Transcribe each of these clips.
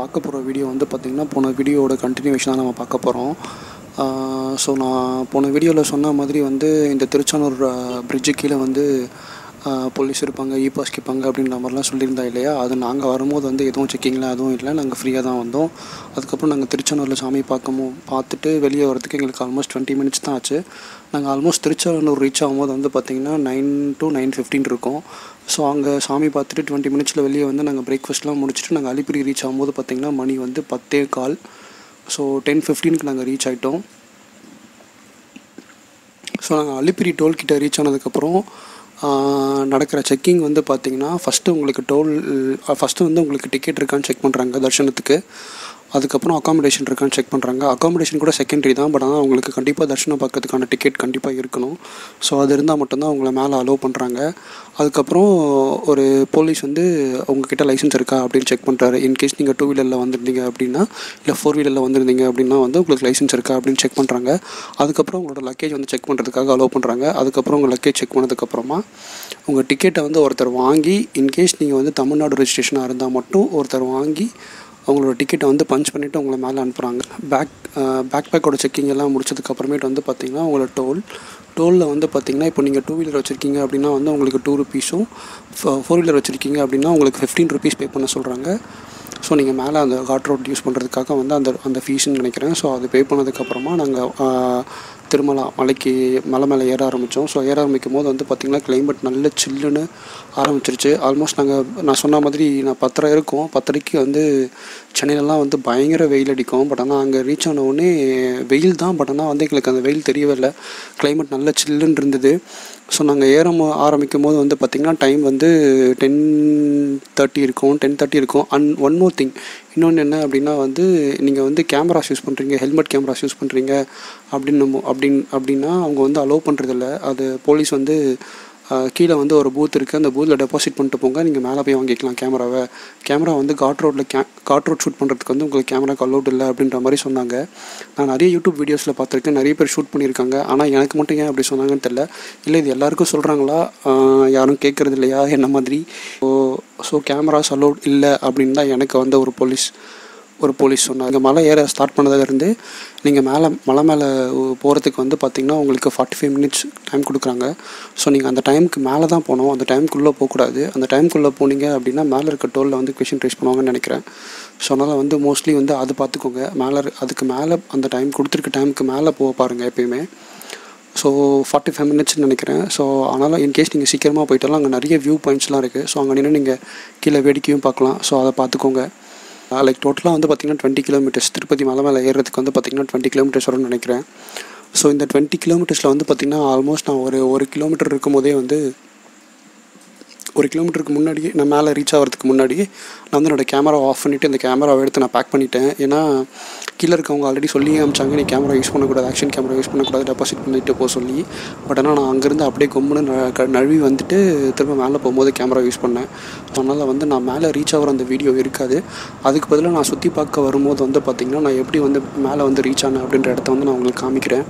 பார்க்க போகிற வீடியோ வந்து பார்த்திங்கன்னா போன வீடியோவோட கண்டினியூவேஷன் தான் நம்ம பார்க்க போகிறோம். ஸோ நான் போன வீடியோவில் சொன்ன மாதிரி வந்து இந்த திருச்சானூர் பிரிட்ஜு கீழே வந்து போலீஸ் இருப்பாங்க, இ பாஸ் கேட்பாங்க அப்படின்ற மாதிரிலாம் சொல்லியிருந்தா இல்லையா. அது நாங்கள் வரும்போது வந்து எதுவும் செக்கிங்லாம் எதுவும் இல்லை, நாங்கள் ஃப்ரீயாக தான் வந்தோம். அதுக்கப்புறம் நாங்கள் திருச்சானூரில் சாமி பார்த்துட்டு வெளியே வரதுக்கு எங்களுக்கு ஆல்மோஸ்ட் 20 minutes தான் ஆச்சு. நாங்கள் ஆல்மோஸ்ட் திருச்சானூர் ரீச் ஆகும்போது வந்து பார்த்திங்கன்னா 9 to 9:15 இருக்கும். ஸோ அங்கே சாமி பார்த்துட்டு 20 minutes வெளியே வந்து நாங்கள் பிரேக்ஃபாஸ்ட்லாம் முடிச்சுட்டு நாங்கள் அலிப்பிரி ரீச் ஆகும்போது பார்த்திங்கன்னா மணி வந்து 10:15. ஸோ 10:15க்கு நாங்கள் ரீச் ஆகிட்டோம். ஸோ நாங்கள் அலிப்பிரி டோல்கிட்ட ரீச் ஆனதுக்கப்புறம் நடக்கிற செக்கிங் வந்து பார்த்திங்கன்னா ஃபஸ்ட்டு வந்து உங்களுக்கு டிக்கெட் இருக்கான்னு செக் பண்ணுறாங்க தர்ஷனத்துக்கு. அதுக்கப்புறம் அக்காமடேஷன் இருக்கான்னு செக் பண்ணுறாங்க. அக்காமடேஷன் கூட செகண்டரி தான், பட் ஆனால் உங்களுக்கு கண்டிப்பாக தர்ஷனம் பார்க்கறதுக்கான டிக்கெட் கண்டிப்பாக இருக்கணும். ஸோ அது இருந்தால் மட்டும்தான் அவங்கள மேலே அலோவ் பண்ணுறாங்க. அதுக்கப்புறம் ஒரு போலீஸ் வந்து உங்ககிட்ட லைசன்ஸ் இருக்கா அப்படின்னு செக் பண்ணுறாரு. இன்கேஸ் நீங்கள் 2 wheelerல வந்திருந்தீங்க அப்படின்னா, இல்லை 4 wheelerல வந்திருந்தீங்க அப்படின்னா வந்து உங்களுக்கு லைசன்ஸ் இருக்கா அப்படின்னு செக் பண்ணுறாங்க. அதுக்கப்புறம் உங்களோட லக்கேஜ் வந்து செக் பண்ணுறதுக்காக அலோவ் பண்ணுறாங்க. அதுக்கப்புறம் உங்கள் லக்கேஜ் செக் பண்ணதுக்கப்புறமா உங்கள் டிக்கெட்டை வந்து ஒருத்தர் வாங்கி, இன்கேஸ் நீங்கள் வந்து தமிழ்நாடு ரெஜிஸ்ட்ரேஷனாக இருந்தால் மட்டும் ஒருத்தர் வாங்கி அவங்களோட டிக்கெட்டை வந்து பஞ்ச் பண்ணிவிட்டு உங்களை மேலே அனுப்புகிறாங்க. பேக்கோட செக்கிங் எல்லாம் முடிச்சதுக்கப்புறமேட்டு வந்து பார்த்திங்கன்னா உங்களோட டோலில் வந்து பார்த்திங்கன்னா இப்போ நீங்கள் 2 wheeler வச்சுருக்கீங்க அப்படின்னா வந்து உங்களுக்கு 2 rupees-ம், 4 wheeler வச்சுருக்கீங்க அப்படின்னா உங்களுக்கு 15 rupees பே பண்ண சொல்கிறாங்க. ஸோ நீங்கள் மேலே அந்த காட் ரோட் யூஸ் பண்ணுறதுக்காக வந்து அந்த ஃபீஸ்ன்னு நினைக்கிறேன். ஸோ அது பே பண்ணதுக்கப்புறமா நாங்கள் திருமலா மலை மேலே ஏற ஆரம்பித்தோம். ஸோ ஏற ஆரம்பிக்கும் போது வந்து பார்த்திங்கன்னா கிளைமேட் நல்ல சில்லுன்னு ஆரம்பிச்சிருச்சு. ஆல்மோஸ்ட் நான் சொன்ன மாதிரி 10:30 இருக்கும். 10:30க்கு வந்து சென்னையிலலாம் வந்து பயங்கர வெயில் அடிக்கும். பட் ஆனால் அங்கே ரீச் ஆன உடனே வெயில் தான், பட் ஆனால் வந்து எங்களுக்கு அந்த வெயில் தெரியவே இல்லை. கிளைமேட் நல்ல சில்லுன்னு இருந்தது. ஸோ நாங்கள் ஆரம்பிக்கும் போது வந்து பார்த்திங்கன்னா டைம் வந்து 10:30 இருக்கும். அண்ட் ஒன் மோர் திங், இன்னொன்று என்ன அப்படின்னா வந்து நீங்கள் வந்து கேமராஸ் யூஸ் பண்ணுறீங்க, ஹெல்மெட் கேமராஸ் யூஸ் பண்ணுறீங்க அப்படின்னா அவங்க வந்து அலோவ் பண்ணுறதில்ல. அது போலீஸ் வந்து கீழே வந்து ஒரு பூத் இருக்குது, அந்த பூத்தில் டெபாசிட் பண்ணிட்டு போங்க, நீங்கள் மேலே போய் வாங்கிக்கலாம் கேமரா வந்து காட் ரோட் ஷூட் பண்ணுறதுக்கு வந்து உங்களுக்கு கேமராக்கு அலோட் இல்லை அப்படின்ற மாதிரி சொன்னாங்க. நான் நிறைய யூடியூப் வீடியோஸில் பார்த்துருக்கேன், நிறைய பேர் ஷூட் பண்ணியிருக்காங்க. ஆனால் எனக்கு மட்டும் ஏன் அப்படி சொன்னாங்கன்னு தெரியல. இல்லை இது எல்லாருக்கும் சொல்கிறாங்களா, யாரும் கேட்குறது இல்லையா என்ன மாதிரி? ஸோ கேமராஸ் அலோட் இல்லை அப்படின்னு தான் எனக்கு வந்து ஒரு போலீஸ் சொன்னாங்க. மலை ஏற ஸ்டார்ட் பண்ணதுலேருந்து நீங்கள் மலை மேலே போகிறதுக்கு வந்து பார்த்திங்கன்னா உங்களுக்கு 45 minutes டைம் கொடுக்குறாங்க. ஸோ நீங்கள் அந்த டைமுக்கு மேலே தான் போகணும், அந்த டைமுக்குள்ளே போகக்கூடாது. அந்த டைமுக்குள்ளே போனீங்க அப்படின்னா மேலே இருக்க டோலில் வந்து கொஷின் ரைஸ் பண்ணுவாங்கன்னு நினைக்கிறேன். ஸோ அதனால் வந்து மோஸ்ட்லி வந்து அது பார்த்துக்கோங்க. அதுக்கு மேலே அந்த டைம் கொடுத்துருக்க டைமுக்கு மேலே போக பாருங்கள் எப்பயுமே. ஸோ 45 minutes நினைக்கிறேன். ஸோ அதனால் இன்கேஸ் நீங்கள் சீக்கிரமாக போயிட்டாலும் அங்கே நிறைய வியூ பாயிண்ட்ஸ்லாம் இருக்குது. ஸோ அங்கே நின்று நீங்கள் கீழே வேடிக்கையும் பார்க்கலாம். ஸோ அதை பார்த்துக்கோங்க. லைக் டோட்டலாக வந்து பார்த்திங்கன்னா 20 kilometers திருப்பதி மலை மேலே ஏறுறதுக்கு வந்து பார்த்திங்கன்னா 20 kilometers வரும்னு நினைக்கிறேன். ஸோ இந்த 20 kilometersல வந்து பார்த்திங்கன்னா ஆல்மோஸ்ட் நான் ஒரு கிலோமீட்டர் இருக்கும்போதே வந்து 1 kilometerக்கு முன்னாடியே நான் மேலே ரீச் ஆகிறதுக்கு முன்னாடியே நான் வந்து என்னோடய கேமரா ஆஃப் பண்ணிவிட்டு இந்த கேமராவை எடுத்து நான் பேக் பண்ணிட்டேன். ஏன்னா கீழே இருக்கவங்க ஆல்ரெடி சொல்லி அமிச்சாங்க, நீ கேமரா யூஸ் பண்ணக்கூடாது, ஆக்ஷன் கேமரா யூஸ் பண்ணக்கூடாது, டெபாசிட் பண்ணிட்டு போக சொல்லி. பட் ஆனால் நான் அங்கேருந்து அப்படியே கொம்புன்னு நழுவி வந்துட்டு திரும்ப மேலே போகும்போது கேமரா யூஸ் பண்ணேன். அதனால் வந்து நான் மேலே ரீச் ஆகிற அந்த வீடியோ இருக்காது. அதுக்கு பதிலாக நான் சுற்றி பார்க்க வரும்போது வந்து பார்த்திங்கன்னா நான் எப்படி வந்து மேலே வந்து ரீச் ஆனேன் அப்படின்ற இடத்த வந்து நான் உங்களுக்கு காமிக்கிறேன்.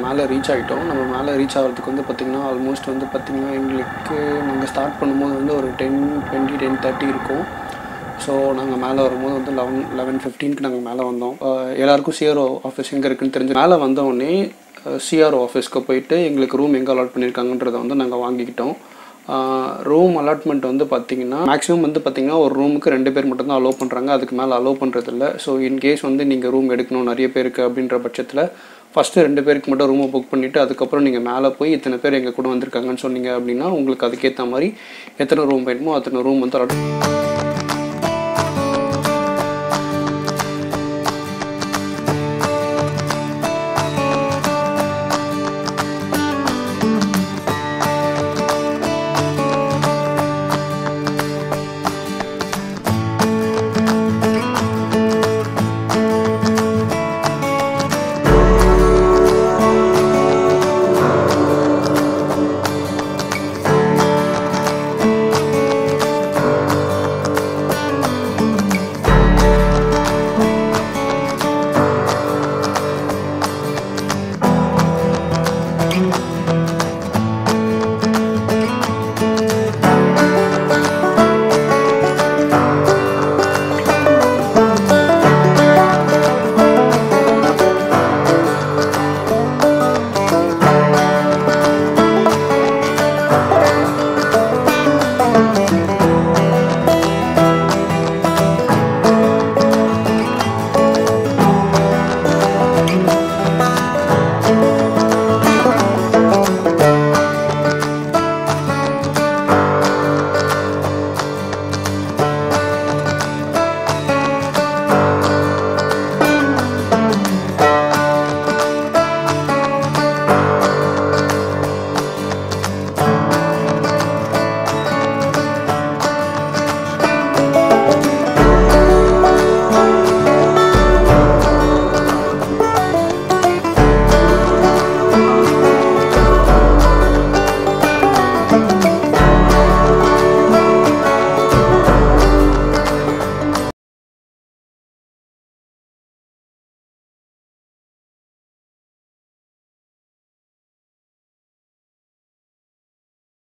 மேலே ரீச் ஆகிட்டோம். நம்ம மேலே ரீச் ஆகிறதுக்கு வந்து பார்த்திங்கன்னா ஆல்மோஸ்ட் வந்து பார்த்திங்கன்னா எங்களுக்கு நாங்கள் ஸ்டார்ட் பண்ணும்போது வந்து ஒரு 10:20 10:30 இருக்கும். ஸோ நாங்கள் மேலே வரும்போது வந்து 11:15க்கு நாங்கள் மேலே வந்தோம். எல்லாேருக்கும் சிஆர்ஓ ஆஃபீஸ் எங்கே இருக்குதுன்னு தெரிஞ்சு மேலே வந்தோடனே சிஆர்ஓ ஆஃபீஸ்க்கு போயிட்டு எங்களுக்கு ரூம் எங்கே அலாட் பண்ணியிருக்காங்கன்றதை வந்து நாங்கள் வாங்கிக்கிட்டோம். ரூம் அலாட்மெண்ட் வந்து பார்த்திங்கன்னா மேக்ஸிமம் வந்து பார்த்திங்கன்னா ஒரு ரூமுக்கு 2 பேர் மட்டும்தான் அலோவ் பண்ணுறாங்க. அதுக்கு மேலே அலோவ் பண்ணுறதில்ல. ஸோ இன்கேஸ் வந்து நீங்கள் ரூம் எடுக்கணும் நிறைய பேருக்கு அப்படின்ற பட்சத்தில் ஃபஸ்ட்டு 2 பேருக்கு மட்டும் ரூமை புக் பண்ணிவிட்டு அதுக்கப்புறம் நீங்கள் மேலே போய் இத்தனை பேர் எங்கள் கூட வந்திருக்காங்கன்னு சொன்னீங்க அப்படின்னா உங்களுக்கு அதுக்கேற்ற மாதிரி எத்தனை ரூம் வேணுமோ அத்தனை ரூம் வந்து அலாட்.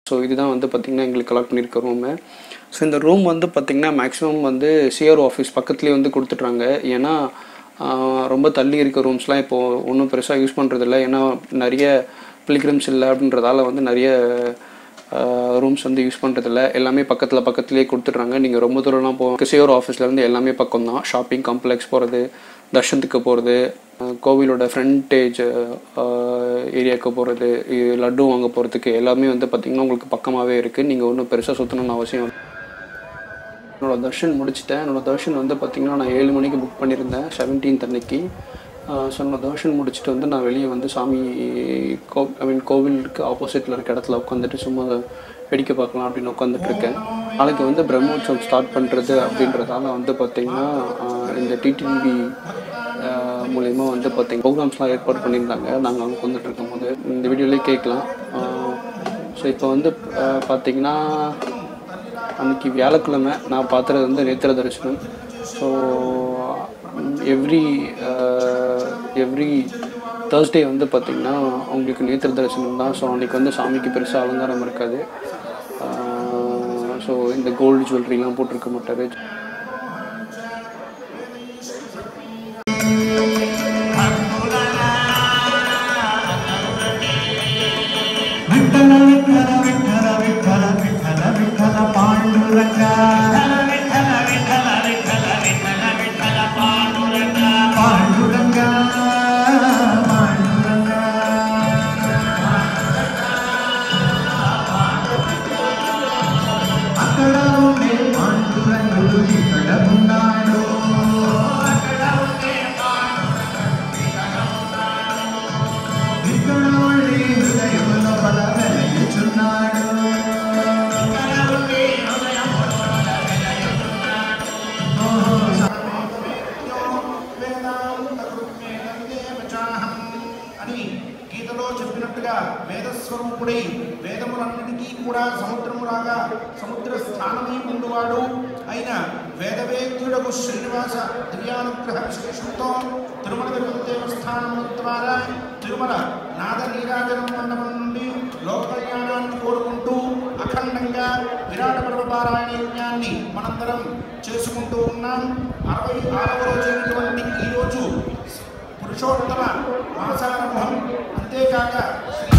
ஸோ இதுதான் வந்து பார்த்திங்கன்னா எங்களுக்கு அலாட் பண்ணியிருக்க ரூமு. ஸோ இந்த ரூம் வந்து பார்த்திங்கன்னா மேக்ஸிமம் வந்து சிஆர்ஓ ஆஃபீஸ் பக்கத்துலேயே வந்து கொடுத்துட்றாங்க. ஏன்னா ரொம்ப தள்ளி இருக்க ரூம்ஸ்லாம் இப்போது ஒன்றும் பெருசாக யூஸ் பண்ணுறதில்ல. ஏன்னா நிறைய பிலிகிரிம்ஸ் இல்லை அப்படின்றதால வந்து நிறைய ரூம்ஸ் வந்து யூஸ் பண்ணுறதில்ல. எல்லாமே பக்கத்துலேயே கொடுத்துட்றாங்க. நீங்கள் ரொம்ப தூரம்லாம் சிஆர்ஓ ஆஃபீஸ்லேருந்து எல்லாமே பக்கம் தான். ஷாப்பிங் காம்ப்ளெக்ஸ் போகிறது, தர்ஷனத்துக்கு போகிறது, கோவிலோட ஃப்ரண்டேஜ் ஏரியாவுக்கு போகிறது, லட்டு வாங்க போகிறதுக்கு எல்லாமே வந்து பார்த்திங்கன்னா உங்களுக்கு பக்கமாகவே இருக்குது. நீங்கள் ஒன்றும் பெருசாக சுற்றணும்னு அவசியம். என்னோடய தர்ஷன் முடிச்சிட்டேன். என்னோடய தர்ஷன் வந்து பார்த்திங்கன்னா நான் 7 மணிக்கு புக் பண்ணியிருந்தேன் 17th அன்னைக்கு. ஸோ என்னோடய தர்ஷன் முடிச்சுட்டு வந்து நான் வெளியே வந்து சாமி கோவிலுக்கு ஆப்போசிட்டில் இருக்க இடத்துல உட்காந்துட்டு சும்மா வெடிக்க பார்க்கலாம் அப்படின்னு உட்காந்துட்ருக்கேன். நாளைக்கு வந்து பிரம்மோற்சவம் ஸ்டார்ட் பண்ணுறது அப்படின்றதால வந்து பார்த்திங்கன்னா இந்த டிடிவி மூலயமா வந்து பார்த்திங்கன்னா ப்ரோக்ராம்ஸ்லாம் ஏற்பாடு பண்ணியிருந்தாங்க. நாங்கள் அங்கே வந்துட்டு இருக்கும்போது இந்த வீடியோலேயே கேட்கலாம். ஸோ இப்போ வந்து பார்த்திங்கன்னா அன்றைக்கி வியாழக்கிழமை நான் பார்த்துறது வந்து நேத்திர தரிசனம். ஸோ எவ்ரி தேர்ஸ்டே வந்து பார்த்திங்கன்னா அவங்களுக்கு நேத்திர தரிசனம் தான். ஸோ அன்றைக்கி வந்து சாமிக்கு பெருசாக அலங்காரம் இருக்காது. ஸோ இந்த கோல்டு ஜுவல்லரிலாம் போட்டிருக்க மாட்டார். వేదస్వరూపుడై వేదములన్నిటికీ కూడా సముద్రములాగా సముద్ర స్థానమై ఉండువాడు అయిన వేదవేద్యుడకు శ్రీనివాస దివ్యానుగ్రహ విశేషంతో తిరుమల తిరుపతి దేవస్థానం ద్వారా తిరుమల నాద నీరాజనం మండపం నుండి లోక కళ్యాణాన్ని కోరుకుంటూ అఖండంగా విరాట పర్వ పారాయణ యజ్ఞాన్ని మనందరం చేసుకుంటూ ఉన్నాం. 66వ రోజైనటువంటి ఈరోజు పురుషోత్తమ మాసారంభం. అంతేకాక శ్రీ